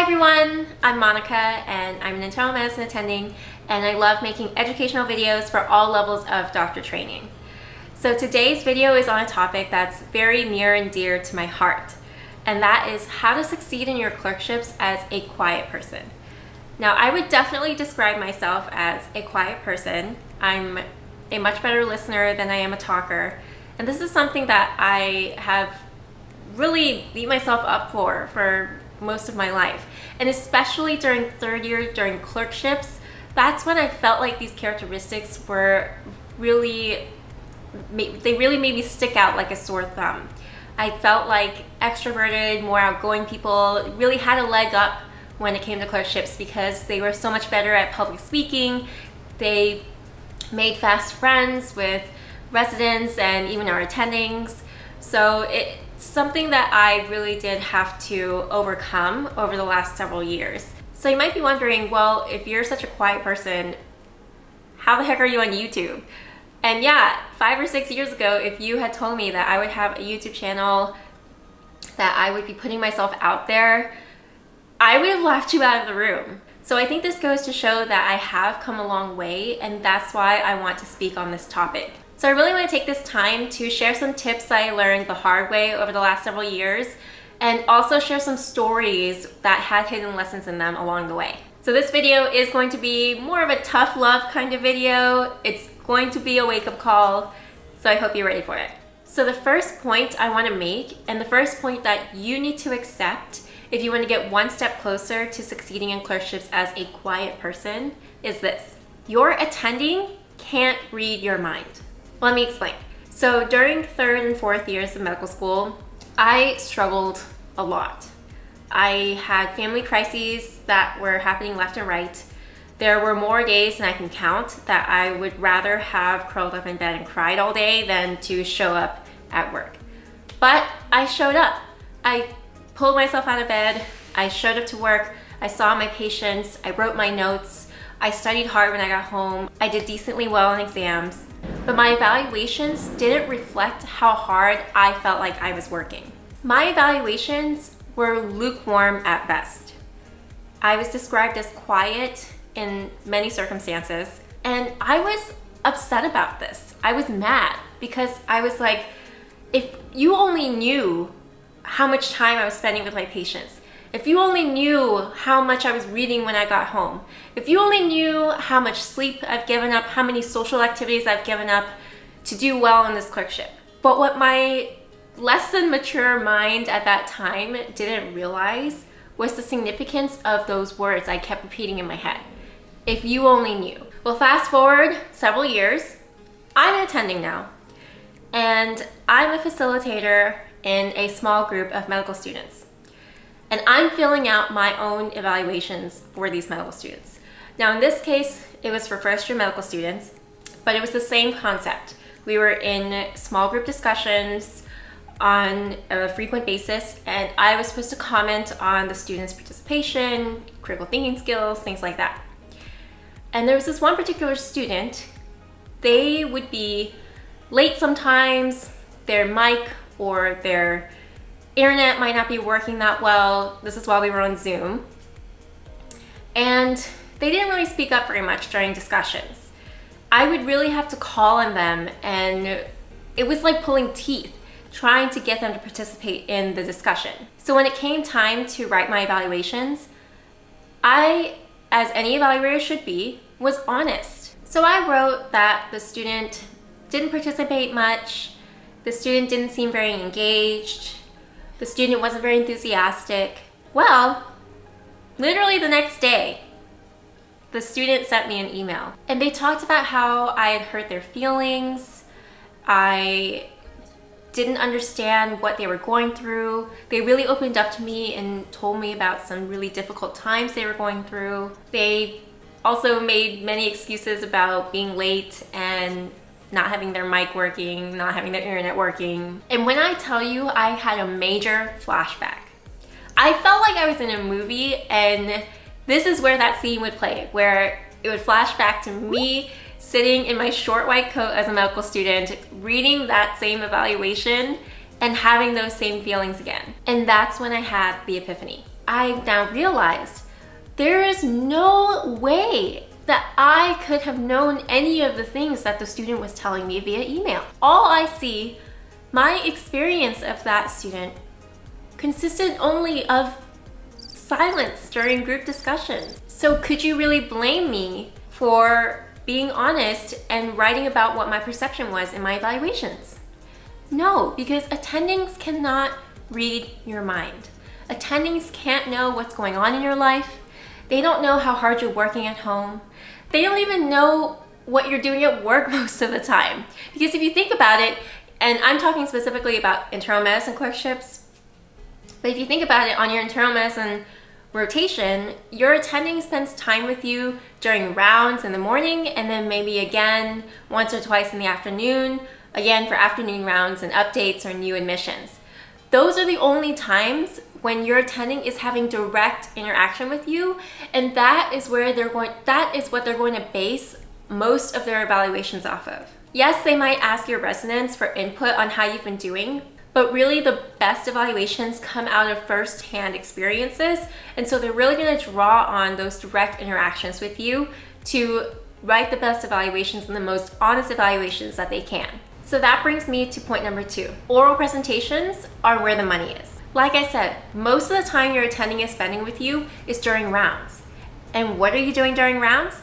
everyone, I'm Monica and I'm an internal medicine attending, and I love making educational videos for all levels of doctor training. So today's video is on a topic that's very near and dear to my heart, and that is how to succeed in your clerkships as a quiet person. Now, I would definitely describe myself as a quiet person. I'm a much better listener than I am a talker, and this is something that I have really beat myself up for most of my life, and especially during third year during clerkships. That's when I felt like these characteristics were really made me stick out like a sore thumb. I felt like extroverted, more outgoing people really had a leg up when it came to clerkships because they were so much better at public speaking. They made fast friends with residents and even our attendings. So it's something that I really did have to overcome over the last several years. So you might be wondering, well, if you're such a quiet person, how the heck are you on YouTube? And yeah, 5 or 6 years ago, if you had told me that I would have a YouTube channel, that I would be putting myself out there, I would have laughed you out of the room. So I think this goes to show that I have come a long way, and that's why I want to speak on this topic. So I really want to take this time to share some tips I learned the hard way over the last several years, and also share some stories that had hidden lessons in them along the way. So this video is going to be more of a tough love kind of video. It's going to be a wake-up call, so I hope you're ready for it. So the first point I want to make, and the first point that you need to accept if you want to get one step closer to succeeding in clerkships as a quiet person, is this: your attending can't read your mind. Let me explain. So during third and fourth years of medical school, I struggled a lot. I had family crises that were happening left and right. There were more days than I can count that I would rather have curled up in bed and cried all day than to show up at work. But I showed up. I pulled myself out of bed. I showed up to work. I saw my patients. I wrote my notes. I studied hard when I got home. I did decently well on exams. But my evaluations didn't reflect how hard I felt like I was working. My evaluations were lukewarm at best. I was described as quiet in many circumstances, and I was upset about this. I was mad because I was like, if you only knew how much time I was spending with my patients, if you only knew how much I was reading when I got home, if you only knew how much sleep I've given up, how many social activities I've given up to do well in this clerkship. But what my less than mature mind at that time didn't realize was the significance of those words I kept repeating in my head. If you only knew. Well, fast forward several years, I'm attending now, and I'm a facilitator in a small group of medical students. And I'm filling out my own evaluations for these medical students. Now in this case, it was for first year medical students, but it was the same concept. We were in small group discussions on a frequent basis, and I was supposed to comment on the students' participation, critical thinking skills, things like that. And there was this one particular student. They would be late sometimes, their mic or their internet might not be working that well. This is while we were on Zoom. And they didn't really speak up very much during discussions. I would really have to call on them, and it was like pulling teeth, trying to get them to participate in the discussion. So when it came time to write my evaluations, I, as any evaluator should be, was honest. So I wrote that the student didn't participate much, the student didn't seem very engaged, the student wasn't very enthusiastic. Well, literally the next day, the student sent me an email, and they talked about how I had hurt their feelings. I didn't understand what they were going through. They really opened up to me and told me about some really difficult times they were going through. They also made many excuses about being late and not having their mic working, not having their internet working. And when I tell you I had a major flashback, I felt like I was in a movie, and this is where that scene would play, where it would flash back to me sitting in my short white coat as a medical student, reading that same evaluation and having those same feelings again. And that's when I had the epiphany. I've now realized there is no way that I could have known any of the things that the student was telling me via email. All I see, my experience of that student consisted only of silence during group discussions. So could you really blame me for being honest and writing about what my perception was in my evaluations? No, because attendings cannot read your mind. Attendings can't know what's going on in your life. They don't know how hard you're working at home. They don't even know what you're doing at work most of the time. Because if you think about it, and I'm talking specifically about internal medicine clerkships, but if you think about it, on your internal medicine rotation, your attending spends time with you during rounds in the morning, and then maybe again once or twice in the afternoon, again for afternoon rounds and updates or new admissions. Those are the only times when your attending is having direct interaction with you, and that is what they're going to base most of their evaluations off of. Yes, they might ask your residents for input on how you've been doing, but really the best evaluations come out of first-hand experiences, and so they're really going to draw on those direct interactions with you to write the best evaluations and the most honest evaluations that they can. So that brings me to point number 2. Oral presentations are where the money is. Like I said, most of the time your attending is spending with you is during rounds. And what are you doing during rounds?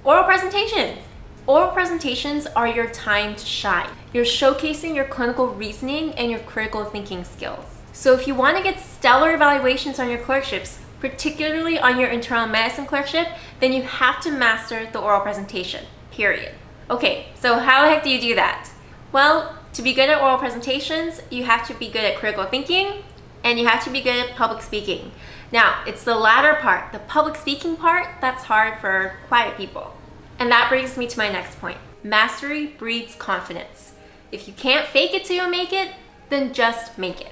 Oral presentations. Oral presentations are your time to shine. You're showcasing your clinical reasoning and your critical thinking skills. So if you want to get stellar evaluations on your clerkships, particularly on your internal medicine clerkship, then you have to master the oral presentation, period. Okay, so how the heck do you do that? Well, to be good at oral presentations, you have to be good at critical thinking, and you have to be good at public speaking. Now, it's the latter part, the public speaking part, that's hard for quiet people. And that brings me to my next point. Mastery breeds confidence. If you can't fake it till you make it, then just make it.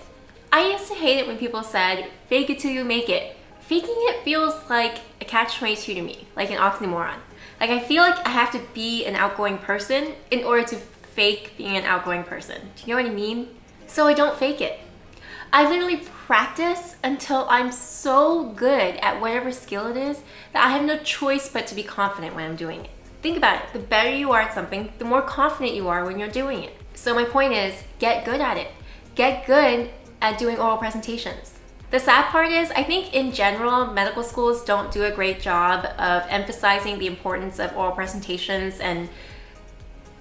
I used to hate it when people said, fake it till you make it. Faking it feels like a catch-22 to me, like an oxymoron. Like I feel like I have to be an outgoing person in order to fake being an outgoing person. Do you know what I mean? So I don't fake it. I literally practice until I'm so good at whatever skill it is that I have no choice but to be confident when I'm doing it. Think about it. The better you are at something, the more confident you are when you're doing it. So my point is, get good at it. Get good at doing oral presentations. The sad part is, I think in general, medical schools don't do a great job of emphasizing the importance of oral presentations and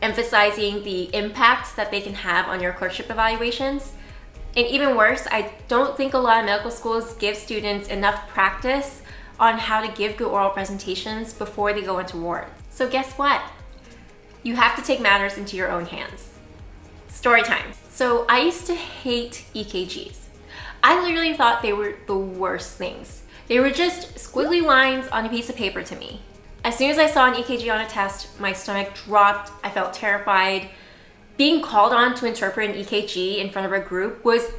emphasizing the impact that they can have on your clerkship evaluations. And even worse, I don't think a lot of medical schools give students enough practice on how to give good oral presentations before they go into wards. So guess what? You have to take matters into your own hands. Story time. So I used to hate EKGs. I literally thought they were the worst things. They were just squiggly lines on a piece of paper to me. As soon as I saw an EKG on a test, my stomach dropped, I felt terrified. Being called on to interpret an EKG in front of a group was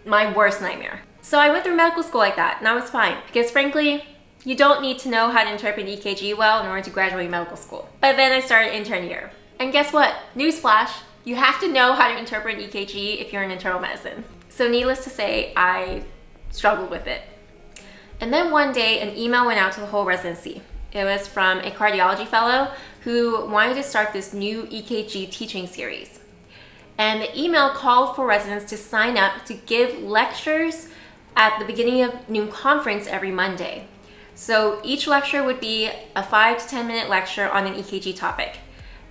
my worst nightmare. So I went through medical school like that, and I was fine, because frankly, you don't need to know how to interpret an EKG well in order to graduate medical school. But then I started intern year. And guess what? Newsflash, you have to know how to interpret an EKG if you're in internal medicine. So needless to say, I struggled with it. And then one day, an email went out to the whole residency. It was from a cardiology fellow who wanted to start this new EKG teaching series. And the email called for residents to sign up to give lectures at the beginning of noon conference every Monday. So each lecture would be a 5 to 10 minute lecture on an EKG topic.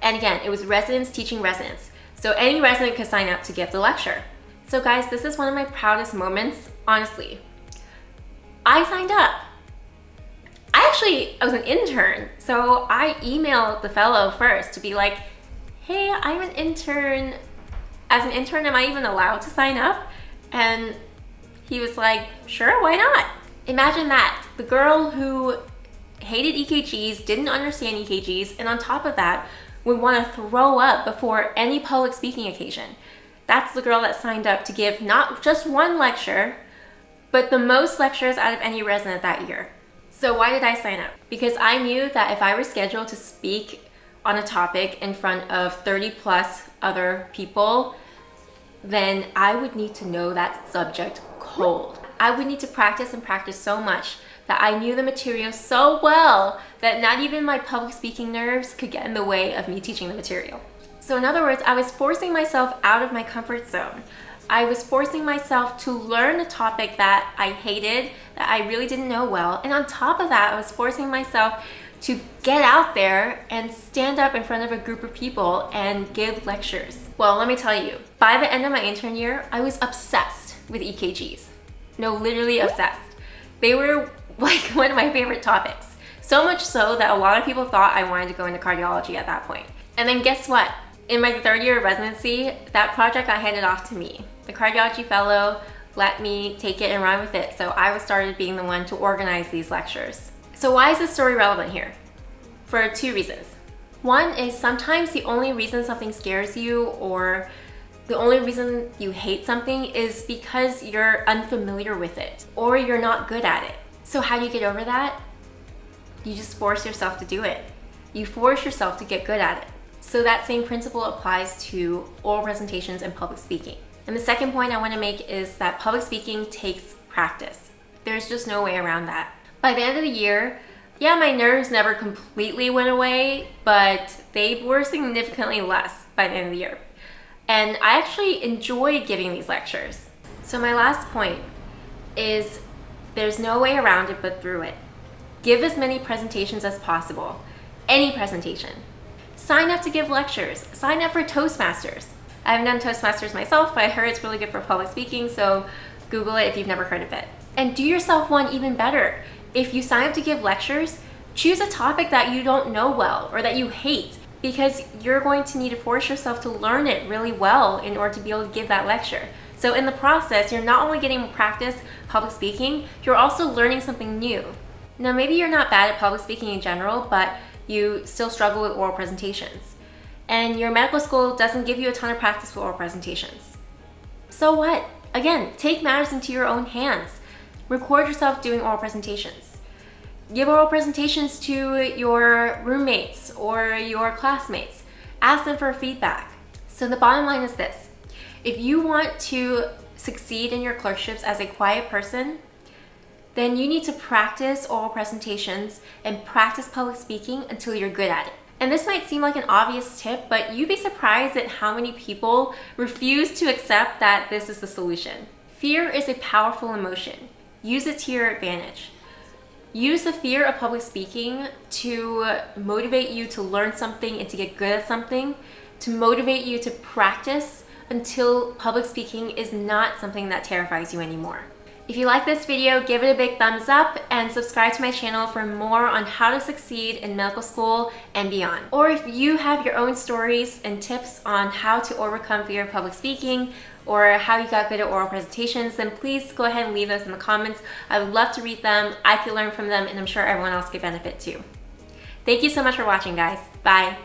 And again, it was residents teaching residents. So any resident could sign up to give the lecture. So guys, this is one of my proudest moments, honestly. I signed up. I was an intern, so I emailed the fellow first to be like, hey, I'm an intern. As an intern, am I even allowed to sign up? And he was like, sure, why not? Imagine that. The girl who hated EKGs, didn't understand EKGs, and on top of that, would want to throw up before any public speaking occasion. That's the girl that signed up to give not just one lecture, but the most lectures out of any resident that year. So why did I sign up? Because I knew that if I were scheduled to speak on a topic in front of 30 plus other people, then I would need to know that subject cold. I would need to practice and practice so much that I knew the material so well that not even my public speaking nerves could get in the way of me teaching the material. So in other words, I was forcing myself out of my comfort zone. I was forcing myself to learn a topic that I hated, that I really didn't know well. And on top of that, I was forcing myself to get out there and stand up in front of a group of people and give lectures. Well, let me tell you, by the end of my intern year, I was obsessed with EKGs. No, literally obsessed. They were like one of my favorite topics. So much so that a lot of people thought I wanted to go into cardiology at that point. And then guess what? In my third year of residency, that project got handed off to me. The cardiology fellow let me take it and run with it. So I started being the one to organize these lectures. So why is this story relevant here? For two reasons. One is sometimes the only reason something scares you or the only reason you hate something is because you're unfamiliar with it or you're not good at it. So how do you get over that? You just force yourself to do it. You force yourself to get good at it. So that same principle applies to oral presentations and public speaking. And the second point I want to make is that public speaking takes practice. There's just no way around that. By the end of the year, yeah, my nerves never completely went away, but they were significantly less by the end of the year. And I actually enjoyed giving these lectures. So my last point is there's no way around it but through it. Give as many presentations as possible. Any presentation. Sign up to give lectures. Sign up for Toastmasters. I haven't done Toastmasters myself, but I heard it's really good for public speaking, so Google it if you've never heard of it. And do yourself one even better. If you sign up to give lectures, choose a topic that you don't know well or that you hate, because you're going to need to force yourself to learn it really well in order to be able to give that lecture. So in the process, you're not only getting practice public speaking, you're also learning something new. Now maybe you're not bad at public speaking in general, but you still struggle with oral presentations. And your medical school doesn't give you a ton of practice for oral presentations. So what? Again, take matters into your own hands. Record yourself doing oral presentations. Give oral presentations to your roommates or your classmates. Ask them for feedback. So the bottom line is this. If you want to succeed in your clerkships as a quiet person, then you need to practice oral presentations and practice public speaking until you're good at it. And this might seem like an obvious tip, but you'd be surprised at how many people refuse to accept that this is the solution. Fear is a powerful emotion. Use it to your advantage. Use the fear of public speaking to motivate you to learn something and to get good at something, to motivate you to practice until public speaking is not something that terrifies you anymore. If you like this video, give it a big thumbs up and subscribe to my channel for more on how to succeed in medical school and beyond. Or if you have your own stories and tips on how to overcome fear of public speaking or how you got good at oral presentations, then please go ahead and leave those in the comments. I would love to read them, I could learn from them, and I'm sure everyone else could benefit too. Thank you so much for watching, guys. Bye.